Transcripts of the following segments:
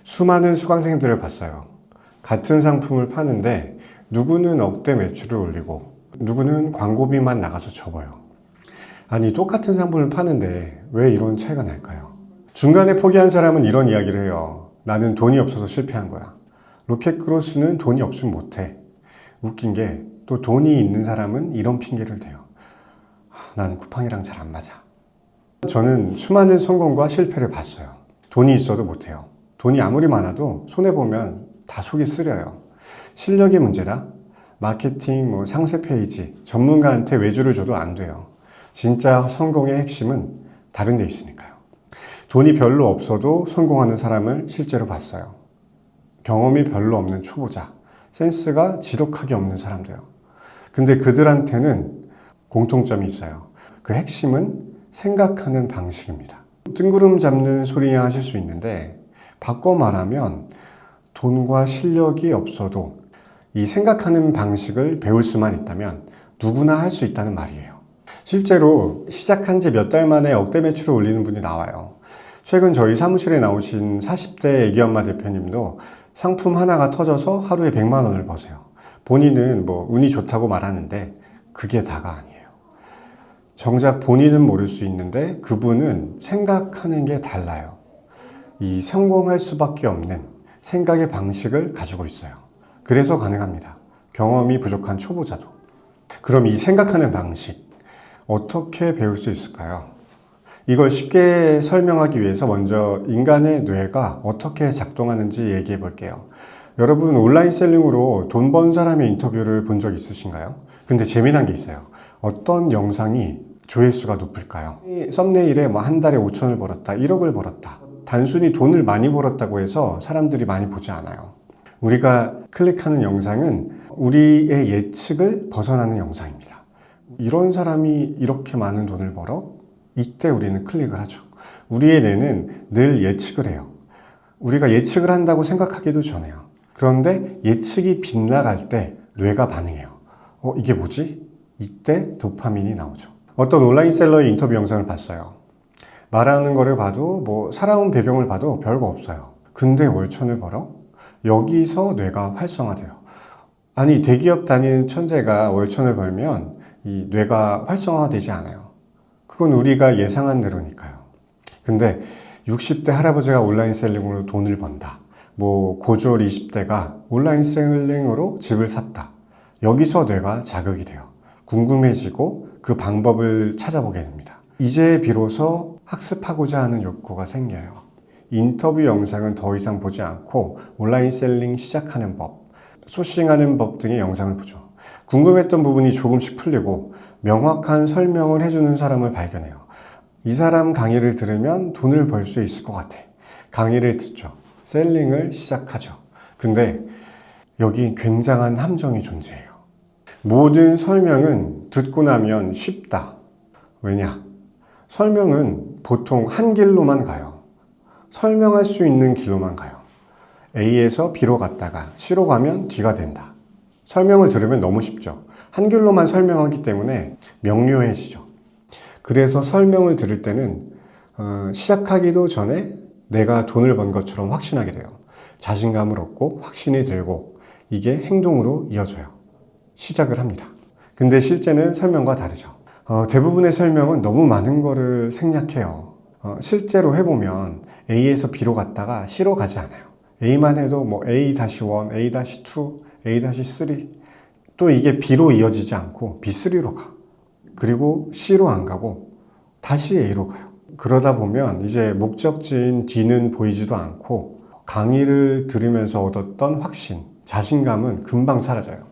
수많은 수강생들을 봤어요. 같은 상품을 파는데 누구는 억대 매출을 올리고 누구는 광고비만 나가서 접어요. 아니, 똑같은 상품을 파는데 왜 이런 차이가 날까요? 중간에 포기한 사람은 이런 이야기를 해요. 나는 돈이 없어서 실패한 거야. 로켓크로스는 돈이 없으면 못해. 웃긴 게 또 돈이 있는 사람은 이런 핑계를 대요. 나는 쿠팡이랑 잘 안 맞아. 저는 수많은 성공과 실패를 봤어요. 돈이 있어도 못해요. 돈이 아무리 많아도 손해보면 다 속이 쓰려요. 실력이 문제다? 마케팅, 상세 페이지, 전문가한테 외주를 줘도 안 돼요. 진짜 성공의 핵심은 다른 데 있으니까요. 돈이 별로 없어도 성공하는 사람을 실제로 봤어요. 경험이 별로 없는 초보자, 센스가 지독하게 없는 사람들요. 근데 그들한테는 공통점이 있어요. 그 핵심은 생각하는 방식입니다. 뜬구름 잡는 소리냐 하실 수 있는데, 바꿔 말하면 돈과 실력이 없어도 이 생각하는 방식을 배울 수만 있다면 누구나 할 수 있다는 말이에요. 실제로 시작한 지 몇 달 만에 억대 매출을 올리는 분이 나와요. 최근 저희 사무실에 나오신 40대 애기엄마 대표님도 상품 하나가 터져서 하루에 100만 원을 버세요. 본인은 운이 좋다고 말하는데 그게 다가 아니에요. 정작 본인은 모를 수 있는데 그분은 생각하는 게 달라요. 이 성공할 수밖에 없는 생각의 방식을 가지고 있어요. 그래서 가능합니다. 경험이 부족한 초보자도. 그럼 이 생각하는 방식, 어떻게 배울 수 있을까요? 이걸 쉽게 설명하기 위해서 먼저 인간의 뇌가 어떻게 작동하는지 얘기해 볼게요. 여러분, 온라인 셀링으로 돈 번 사람의 인터뷰를 본 적 있으신가요? 근데 재미난 게 있어요. 어떤 영상이 조회수가 높을까요? 썸네일에 한 달에 5천을 벌었다, 1억을 벌었다. 단순히 돈을 많이 벌었다고 해서 사람들이 많이 보지 않아요. 우리가 클릭하는 영상은 우리의 예측을 벗어나는 영상입니다. 이런 사람이 이렇게 많은 돈을 벌어? 이때 우리는 클릭을 하죠. 우리의 뇌는 늘 예측을 해요. 우리가 예측을 한다고 생각하기도 전에요. 그런데 예측이 빗나갈 때 뇌가 반응해요. 이게 뭐지? 이때 도파민이 나오죠. 어떤 온라인 셀러의 인터뷰 영상을 봤어요. 말하는 거를 봐도 살아온 배경을 봐도 별거 없어요. 근데 월천을 벌어? 여기서 뇌가 활성화돼요. 아니, 대기업 다니는 천재가 월천을 벌면 이 뇌가 활성화되지 않아요. 그건 우리가 예상한 대로니까요. 근데 60대 할아버지가 온라인 셀링으로 돈을 번다. 고졸 20대가 온라인 셀링으로 집을 샀다. 여기서 뇌가 자극이 돼요. 궁금해지고 그 방법을 찾아보게 됩니다. 이제 비로소 학습하고자 하는 욕구가 생겨요. 인터뷰 영상은 더 이상 보지 않고 온라인 셀링 시작하는 법, 소싱하는 법 등의 영상을 보죠. 궁금했던 부분이 조금씩 풀리고 명확한 설명을 해주는 사람을 발견해요. 이 사람 강의를 들으면 돈을 벌 수 있을 것 같아. 강의를 듣죠. 셀링을 시작하죠. 근데 여기 굉장한 함정이 존재해요. 모든 설명은 듣고 나면 쉽다. 왜냐? 설명은 보통 한 길로만 가요. 설명할 수 있는 길로만 가요. A에서 B로 갔다가 C로 가면 D가 된다. 설명을 들으면 너무 쉽죠. 한 길로만 설명하기 때문에 명료해지죠. 그래서 설명을 들을 때는 시작하기도 전에 내가 돈을 번 것처럼 확신하게 돼요. 자신감을 얻고 확신이 들고 이게 행동으로 이어져요. 시작을 합니다. 근데 실제는 설명과 다르죠. 대부분의 설명은 너무 많은 거를 생략해요. 실제로 해보면 A에서 B로 갔다가 C로 가지 않아요. A만 해도 A-1, A-2, A-3 또 이게 B로 이어지지 않고 B3로 가. 그리고 C로 안 가고 다시 A로 가요. 그러다 보면 이제 목적지인 D는 보이지도 않고 강의를 들으면서 얻었던 확신, 자신감은 금방 사라져요.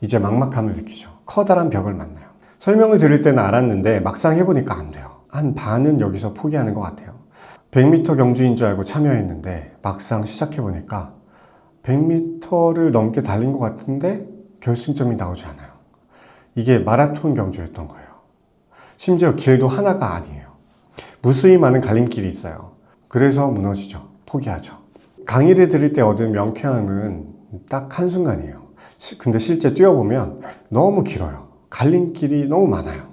이제 막막함을 느끼죠. 커다란 벽을 만나요. 설명을 들을 때는 알았는데 막상 해보니까 안 돼요. 한 반은 여기서 포기하는 것 같아요. 100m 경주인 줄 알고 참여했는데 막상 시작해보니까 100m를 넘게 달린 것 같은데 결승점이 나오지 않아요. 이게 마라톤 경주였던 거예요. 심지어 길도 하나가 아니에요. 무수히 많은 갈림길이 있어요. 그래서 무너지죠. 포기하죠. 강의를 들을 때 얻은 명쾌함은 딱 한순간이에요. 근데 실제 뛰어보면 너무 길어요. 갈림길이 너무 많아요.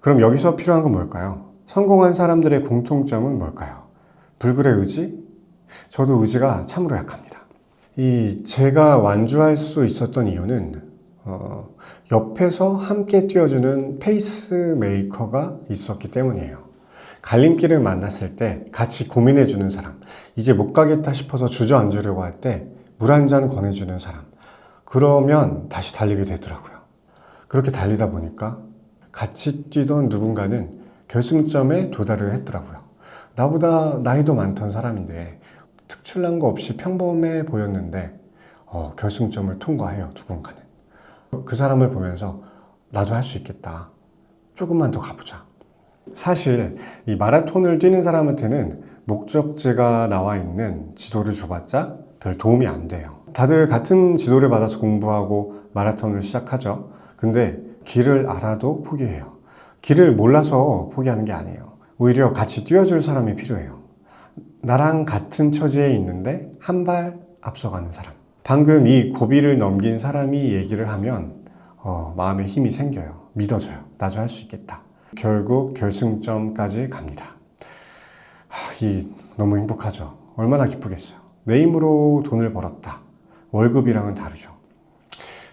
그럼 여기서 필요한 건 뭘까요? 성공한 사람들의 공통점은 뭘까요? 불굴의 의지? 저도 의지가 참으로 약합니다. 제가 완주할 수 있었던 이유는 옆에서 함께 뛰어주는 페이스메이커가 있었기 때문이에요. 갈림길을 만났을 때 같이 고민해주는 사람, 이제 못 가겠다 싶어서 주저앉으려고 할 때 물 한 잔 권해주는 사람, 그러면 다시 달리게 되더라고요. 그렇게 달리다 보니까 같이 뛰던 누군가는 결승점에 도달을 했더라고요. 나보다 나이도 많던 사람인데 특출난 거 없이 평범해 보였는데 결승점을 통과해요, 누군가는. 그 사람을 보면서 나도 할 수 있겠다. 조금만 더 가보자. 사실 이 마라톤을 뛰는 사람한테는 목적지가 나와 있는 지도를 줘봤자 별 도움이 안 돼요. 다들 같은 지도를 받아서 공부하고 마라톤을 시작하죠. 근데 길을 알아도 포기해요. 길을 몰라서 포기하는 게 아니에요. 오히려 같이 뛰어줄 사람이 필요해요. 나랑 같은 처지에 있는데 한 발 앞서가는 사람. 방금 이 고비를 넘긴 사람이 얘기를 하면 마음에 힘이 생겨요. 믿어져요. 나도 할 수 있겠다. 결국 결승점까지 갑니다. 너무 행복하죠. 얼마나 기쁘겠어요. 내 힘으로 돈을 벌었다. 월급이랑은 다르죠.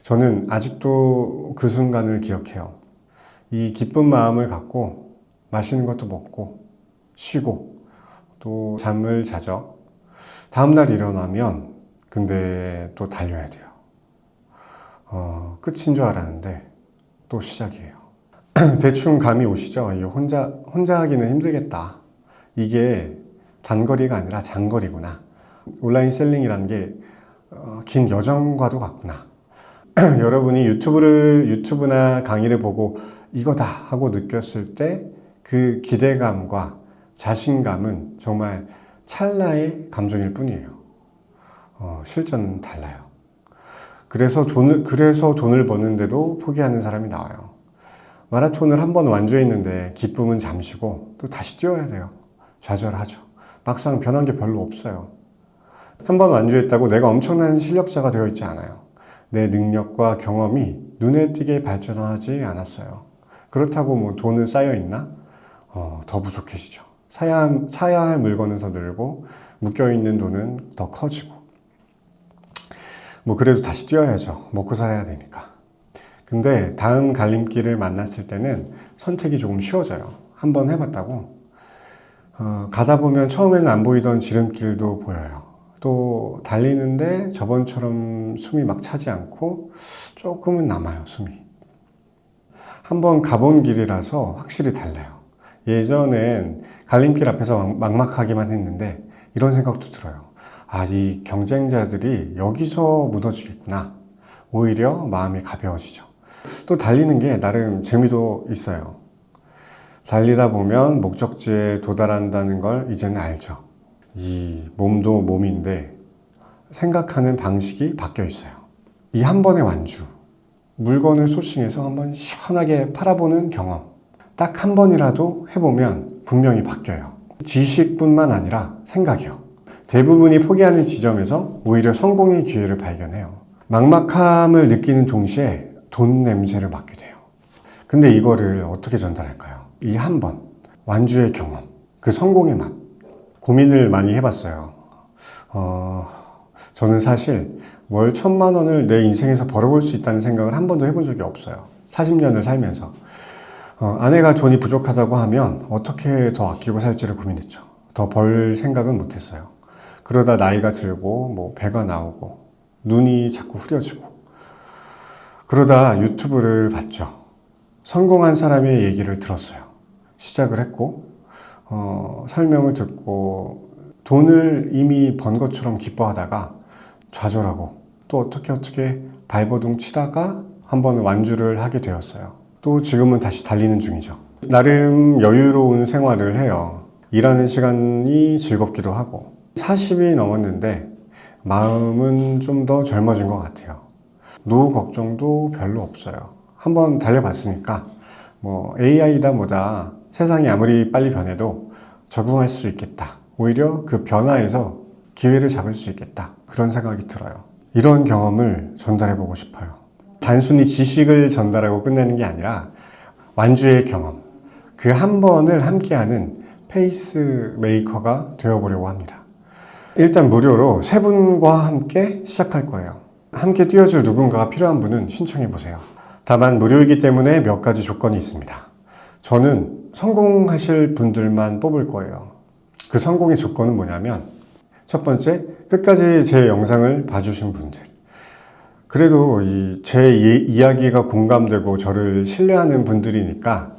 저는 아직도 그 순간을 기억해요. 이 기쁜 마음을 갖고 맛있는 것도 먹고 쉬고 또 잠을 자죠. 다음날 일어나면 근데 또 달려야 돼요. 끝인 줄 알았는데 또 시작이에요. 대충 감이 오시죠? 이거 혼자 하기는 힘들겠다. 이게 단거리가 아니라 장거리구나. 온라인 셀링이라는 게 긴 여정과도 같구나. 여러분이 유튜브나 강의를 보고 이거다 하고 느꼈을 때 그 기대감과 자신감은 정말 찰나의 감정일 뿐이에요. 실전은 달라요. 그래서 돈을 버는데도 포기하는 사람이 나와요. 마라톤을 한 번 완주했는데 기쁨은 잠시고 또 다시 뛰어야 돼요. 좌절하죠. 막상 변한 게 별로 없어요. 한 번 완주했다고 내가 엄청난 실력자가 되어 있지 않아요. 내 능력과 경험이 눈에 띄게 발전하지 않았어요. 그렇다고 뭐 돈은 쌓여 있나? 더 부족해지죠. 사야 할 물건은 더 늘고 묶여있는 돈은 더 커지고. 그래도 다시 뛰어야죠. 먹고 살아야 되니까. 근데 다음 갈림길을 만났을 때는 선택이 조금 쉬워져요. 한번 해봤다고. 가다 보면 처음에는 안 보이던 지름길도 보여요. 또 달리는데 저번처럼 숨이 막 차지 않고 조금은 남아요, 숨이. 한번 가본 길이라서 확실히 달라요. 예전엔 갈림길 앞에서 막막하기만 했는데 이런 생각도 들어요. 이 경쟁자들이 여기서 무너지겠구나. 오히려 마음이 가벼워지죠. 또 달리는 게 나름 재미도 있어요. 달리다 보면 목적지에 도달한다는 걸 이제는 알죠. 이 몸도 몸인데 생각하는 방식이 바뀌어 있어요. 이 한 번의 완주, 물건을 소싱해서 한번 시원하게 팔아보는 경험, 딱 한 번이라도 해보면 분명히 바뀌어요. 지식뿐만 아니라 생각이요. 대부분이 포기하는 지점에서 오히려 성공의 기회를 발견해요. 막막함을 느끼는 동시에 돈 냄새를 맡게 돼요. 근데 이거를 어떻게 전달할까요? 이 한 번, 완주의 경험, 그 성공의 맛. 고민을 많이 해봤어요. 저는 사실 월 1,000만 원을 내 인생에서 벌어볼 수 있다는 생각을 한 번도 해본 적이 없어요. 40년을 살면서. 아내가 돈이 부족하다고 하면 어떻게 더 아끼고 살지를 고민했죠. 더 벌 생각은 못했어요. 그러다 나이가 들고 배가 나오고 눈이 자꾸 흐려지고 그러다 유튜브를 봤죠. 성공한 사람의 얘기를 들었어요. 시작을 했고 설명을 듣고 돈을 이미 번 것처럼 기뻐하다가 좌절하고 또 어떻게 발버둥 치다가 한번 완주를 하게 되었어요. 또 지금은 다시 달리는 중이죠. 나름 여유로운 생활을 해요. 일하는 시간이 즐겁기도 하고 40이 넘었는데 마음은 좀 더 젊어진 것 같아요. 노후 걱정도 별로 없어요. 한번 달려봤으니까 AI다 뭐다 세상이 아무리 빨리 변해도 적응할 수 있겠다. 오히려 그 변화에서 기회를 잡을 수 있겠다. 그런 생각이 들어요. 이런 경험을 전달해보고 싶어요. 단순히 지식을 전달하고 끝내는 게 아니라 완주의 경험, 그 한 번을 함께하는 페이스메이커가 되어보려고 합니다. 일단 무료로 세 분과 함께 시작할 거예요. 함께 뛰어줄 누군가가 필요한 분은 신청해 보세요. 다만 무료이기 때문에 몇 가지 조건이 있습니다. 저는 성공하실 분들만 뽑을 거예요. 그 성공의 조건은 뭐냐면, 첫 번째, 끝까지 제 영상을 봐주신 분들. 그래도 제 이야기가 공감되고 저를 신뢰하는 분들이니까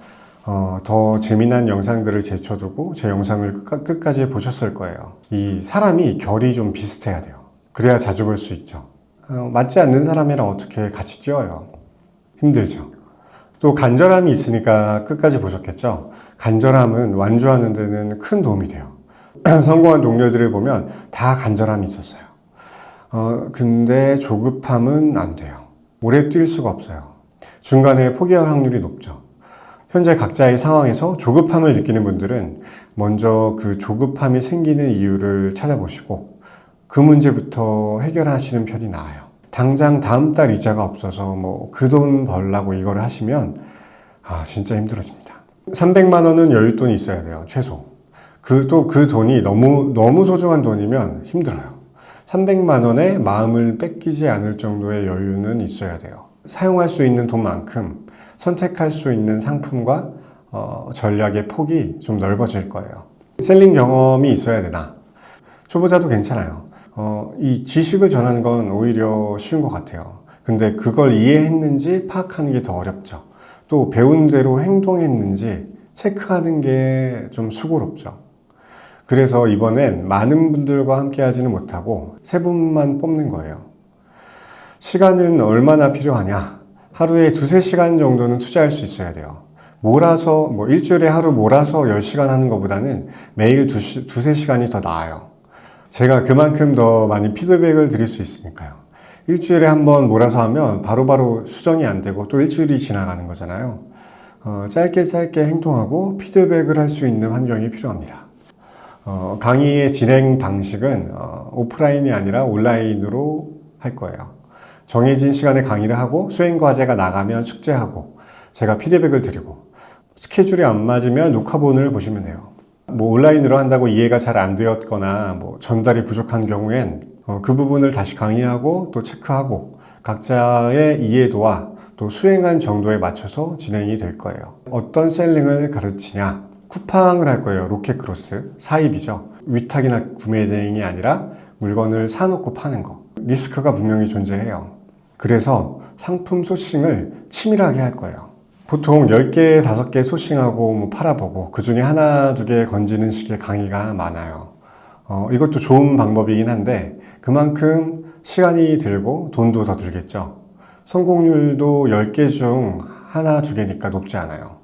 더 재미난 영상들을 제쳐두고 제 영상을 끝까지 보셨을 거예요. 이 사람이 결이 좀 비슷해야 돼요. 그래야 자주 볼 수 있죠. 맞지 않는 사람이랑 어떻게 같이 뛰어요? 힘들죠. 또 간절함이 있으니까 끝까지 보셨겠죠? 간절함은 완주하는 데는 큰 도움이 돼요. 성공한 동료들을 보면 다 간절함이 있었어요. 근데 조급함은 안 돼요. 오래 뛸 수가 없어요. 중간에 포기할 확률이 높죠. 현재 각자의 상황에서 조급함을 느끼는 분들은 먼저 그 조급함이 생기는 이유를 찾아보시고 그 문제부터 해결하시는 편이 나아요. 당장 다음 달 이자가 없어서 그 돈 벌라고 이걸 하시면 진짜 힘들어집니다. 300만 원은 여윳돈이 있어야 돼요. 최소. 그 돈이 너무 소중한 돈이면 힘들어요. 300만 원에 마음을 뺏기지 않을 정도의 여유는 있어야 돼요. 사용할 수 있는 돈만큼 선택할 수 있는 상품과 전략의 폭이 좀 넓어질 거예요. 셀링 경험이 있어야 되나? 초보자도 괜찮아요. 이 지식을 전하는 건 오히려 쉬운 것 같아요. 근데 그걸 이해했는지 파악하는 게 더 어렵죠. 또 배운 대로 행동했는지 체크하는 게 좀 수고롭죠. 그래서 이번엔 많은 분들과 함께 하지는 못하고 세 분만 뽑는 거예요. 시간은 얼마나 필요하냐? 하루에 2-3시간 정도는 투자할 수 있어야 돼요. 몰아서 일주일에 하루 몰아서 10시간 하는 것보다는 매일 2-3시간이 더 나아요. 제가 그만큼 더 많이 피드백을 드릴 수 있으니까요. 일주일에 한 번 몰아서 하면 바로바로 수정이 안 되고 또 일주일이 지나가는 거잖아요. 짧게 행동하고 피드백을 할 수 있는 환경이 필요합니다. 강의의 진행 방식은 오프라인이 아니라 온라인으로 할 거예요. 정해진 시간에 강의를 하고 수행과제가 나가면 축제하고 제가 피드백을 드리고 스케줄이 안 맞으면 녹화본을 보시면 돼요. 온라인으로 한다고 이해가 잘 안 되었거나 전달이 부족한 경우엔 그 부분을 다시 강의하고 또 체크하고 각자의 이해도와 또 수행한 정도에 맞춰서 진행이 될 거예요. 어떤 셀링을 가르치냐? 쿠팡을 할 거예요. 로켓크로스. 사입이죠. 위탁이나 구매 대행이 아니라 물건을 사놓고 파는 거. 리스크가 분명히 존재해요. 그래서 상품 소싱을 치밀하게 할 거예요. 보통 10개, 5개 소싱하고 팔아보고 그 중에 하나, 2개 건지는 식의 강의가 많아요. 이것도 좋은 방법이긴 한데 그만큼 시간이 들고 돈도 더 들겠죠. 성공률도 10개 중 하나, 2개니까 높지 않아요.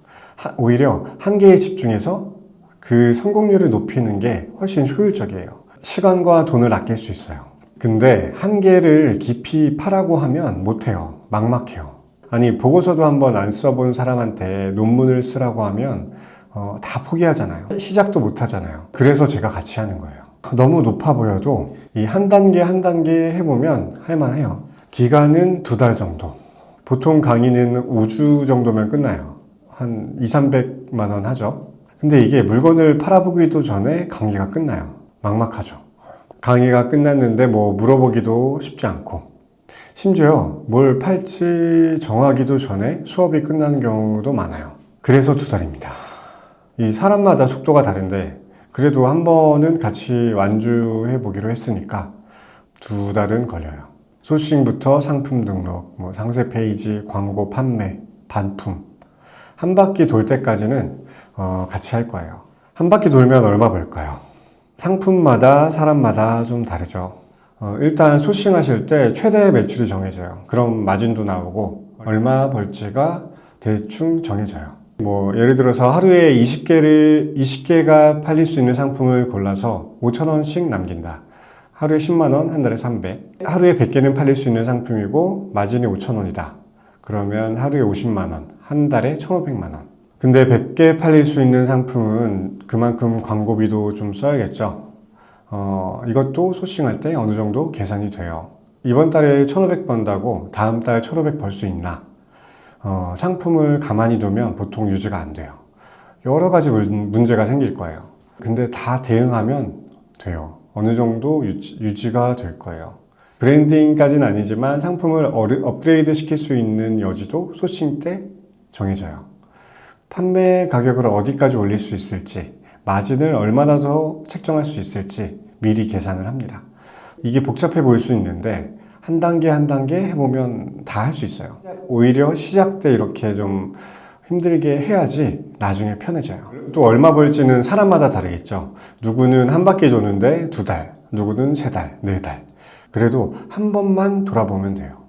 오히려 한 개에 집중해서 그 성공률을 높이는 게 훨씬 효율적이에요. 시간과 돈을 아낄 수 있어요. 근데 한 개를 깊이 파라고 하면 못해요. 막막해요. 아니 보고서도 한번 안 써본 사람한테 논문을 쓰라고 하면 다 포기하잖아요. 시작도 못 하잖아요. 그래서 제가 같이 하는 거예요. 너무 높아 보여도 이 한 단계 한 단계 해보면 할만해요. 기간은 2달 정도. 보통 강의는 5주 정도면 끝나요. 한 200~300만 원 하죠. 근데 이게 물건을 팔아보기도 전에 강의가 끝나요. 막막하죠. 강의가 끝났는데 물어보기도 쉽지 않고 심지어 뭘 팔지 정하기도 전에 수업이 끝나는 경우도 많아요. 그래서 2달입니다. 이 사람마다 속도가 다른데 그래도 한 번은 같이 완주해 보기로 했으니까 2달은 걸려요. 소싱부터 상품 등록, 상세 페이지, 광고 판매, 반품 한 바퀴 돌 때까지는 같이 할 거예요. 한 바퀴 돌면 얼마 벌까요? 상품마다 사람마다 좀 다르죠. 일단 소싱하실 때 최대 매출이 정해져요. 그럼 마진도 나오고 얼마 벌지가 대충 정해져요. 예를 들어서 하루에 20개가 팔릴 수 있는 상품을 골라서 5,000원씩 남긴다. 하루에 10만 원, 한 달에 300. 하루에 100개는 팔릴 수 있는 상품이고 마진이 5,000원이다. 그러면 하루에 50만 원, 한 달에 1,500만 원. 근데 100개 팔릴 수 있는 상품은 그만큼 광고비도 좀 써야겠죠. 이것도 소싱할 때 어느 정도 계산이 돼요. 이번 달에 1,500 번다고 다음 달 1,500 벌 수 있나? 상품을 가만히 두면 보통 유지가 안 돼요. 여러 가지 문제가 생길 거예요. 근데 다 대응하면 돼요. 어느 정도 유지가 될 거예요. 브랜딩까지는 아니지만 상품을 업그레이드 시킬 수 있는 여지도 소싱 때 정해져요. 판매 가격을 어디까지 올릴 수 있을지, 마진을 얼마나 더 책정할 수 있을지 미리 계산을 합니다. 이게 복잡해 보일 수 있는데 한 단계 한 단계 해보면 다 할 수 있어요. 오히려 시작 때 이렇게 좀 힘들게 해야지 나중에 편해져요. 또 얼마 벌지는 사람마다 다르겠죠. 누구는 한 바퀴 도는데 2달, 누구는 3달, 4달. 그래도 한 번만 돌아보면 돼요.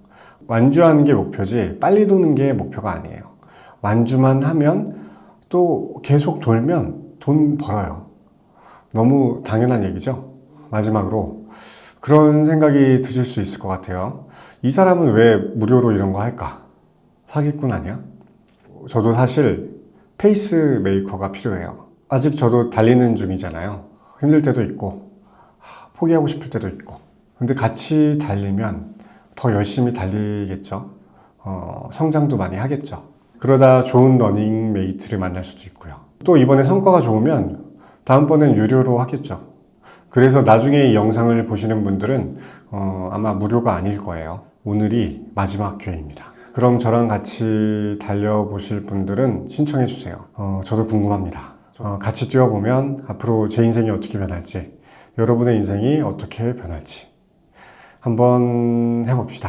완주하는 게 목표지 빨리 도는 게 목표가 아니에요. 완주만 하면 또 계속 돌면 돈 벌어요. 너무 당연한 얘기죠. 마지막으로 그런 생각이 드실 수 있을 것 같아요. 이 사람은 왜 무료로 이런 거 할까? 사기꾼 아니야? 저도 사실 페이스메이커가 필요해요. 아직 저도 달리는 중이잖아요. 힘들 때도 있고 포기하고 싶을 때도 있고. 근데 같이 달리면 더 열심히 달리겠죠. 성장도 많이 하겠죠. 그러다 좋은 러닝메이트를 만날 수도 있고요. 또 이번에 성과가 좋으면 다음번엔 유료로 하겠죠. 그래서 나중에 이 영상을 보시는 분들은 아마 무료가 아닐 거예요. 오늘이 마지막 기회입니다. 그럼 저랑 같이 달려보실 분들은 신청해 주세요. 저도 궁금합니다. 같이 뛰어보면 앞으로 제 인생이 어떻게 변할지, 여러분의 인생이 어떻게 변할지 한번 해봅시다.